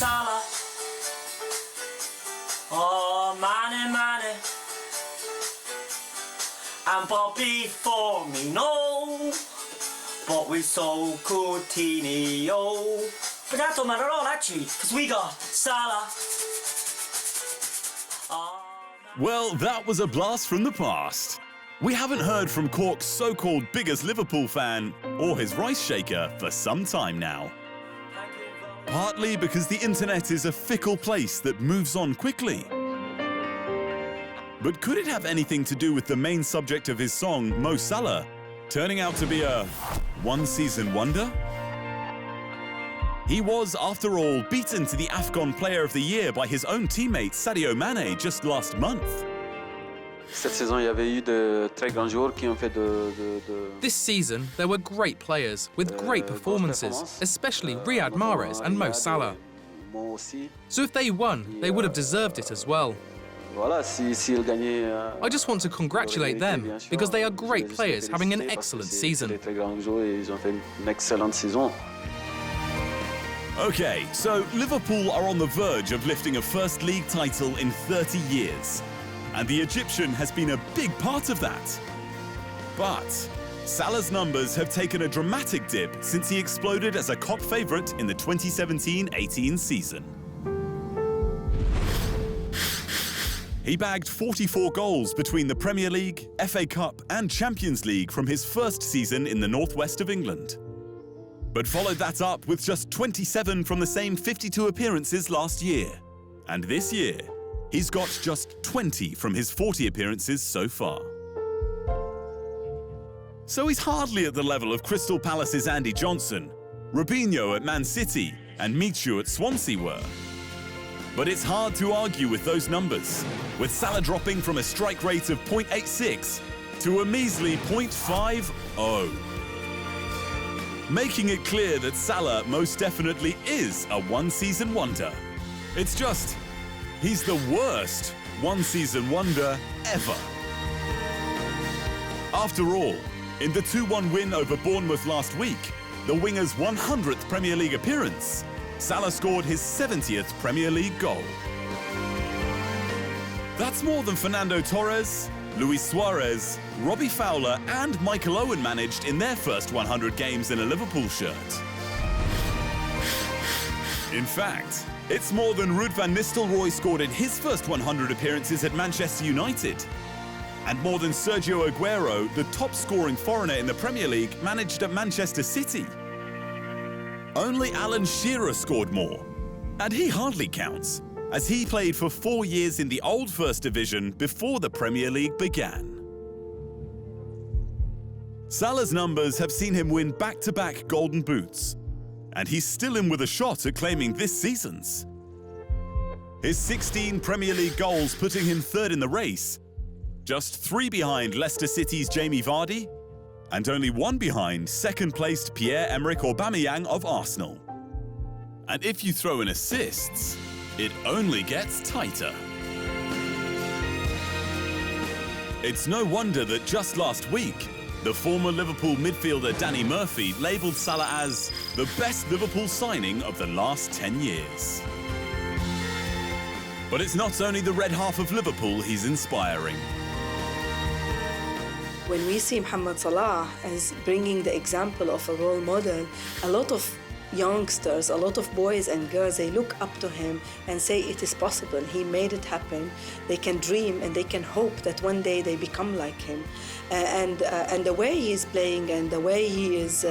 Salah. Oh, money. And Bobby Firmino. But we're so Coutinho. But that don't matter at all, actually, because we got Salah. Well, that was a blast from the past. We haven't heard from Cork's so-called biggest Liverpool fan or his rice shaker for some time now. Partly because the internet is a fickle place that moves on quickly. But could it have anything to do with the main subject of his song, Mo Salah, turning out to be a one-season wonder? He was, after all, beaten to the AFCON Player of the Year by his own teammate Sadio Mane just last month. This season, there were great players with great performances, especially Riyad Mahrez and Mo Salah. So if they won, they would have deserved it as well. I just want to congratulate them because they are great players having an excellent season. Okay, so Liverpool are on the verge of lifting a First League title in 30 years. And the Egyptian has been a big part of that. But Salah's numbers have taken a dramatic dip since he exploded as a COP favourite in the 2017-18 season. He bagged 44 goals between the Premier League, FA Cup and Champions League from his first season in the northwest of England. But followed that up with just 27 from the same 52 appearances last year. And this year, he's got just 20 from his 40 appearances so far. So he's hardly at the level of Crystal Palace's Andy Johnson, Robinho at Man City and Michu at Swansea were. But it's hard to argue with those numbers, with Salah dropping from a strike rate of 0.86 to a measly 0.50. Making it clear that Salah most definitely is a one-season wonder. It's just, he's the worst one-season wonder ever. After all, in the 2-1 win over Bournemouth last week, the winger's 100th Premier League appearance, Salah scored his 70th Premier League goal. That's more than Fernando Torres, Luis Suarez, Robbie Fowler and Michael Owen managed in their first 100 games in a Liverpool shirt. In fact, it's more than Ruud van Nistelrooy scored in his first 100 appearances at Manchester United. And more than Sergio Aguero, the top-scoring foreigner in the Premier League, managed at Manchester City. Only Alan Shearer scored more, and he hardly counts, as he played for 4 years in the old First Division before the Premier League began. Salah's numbers have seen him win back-to-back Golden Boots, and he's still in with a shot at claiming this season's. His 16 Premier League goals putting him third in the race, just 3 behind Leicester City's Jamie Vardy, and only 1 behind second-placed Pierre-Emerick Aubameyang of Arsenal. And if you throw in assists, it only gets tighter. It's no wonder that just last week, the former Liverpool midfielder Danny Murphy labelled Salah as the best Liverpool signing of the last 10 years. But it's not only the red half of Liverpool he's inspiring. When we see Mohamed Salah as bringing the example of a role model, a lot of youngsters, a lot of boys and girls, they look up to him and say it is possible. He made it happen. They can dream and they can hope that one day they become like him. And the way he is playing and the way he is,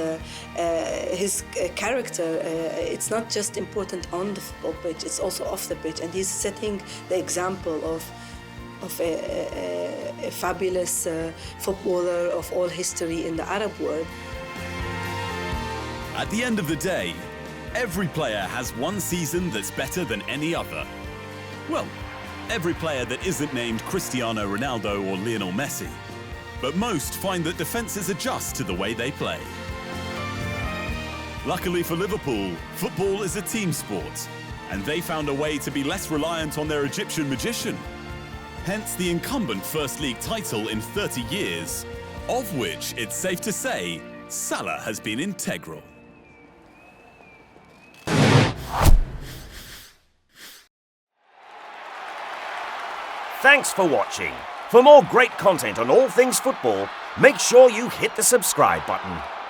his character, it's not just important on the football pitch, it's also off the pitch. And he's setting the example of a fabulous footballer of all history in the Arab world. At the end of the day, every player has one season that's better than any other. Well, every player that isn't named Cristiano Ronaldo or Lionel Messi. But most find that defences adjust to the way they play. Luckily for Liverpool, football is a team sport, and they found a way to be less reliant on their Egyptian magician. Hence the incumbent First League title in 30 years, of which it's safe to say Salah has been integral. Thanks for watching. For more great content on all things football, make sure you hit the subscribe button.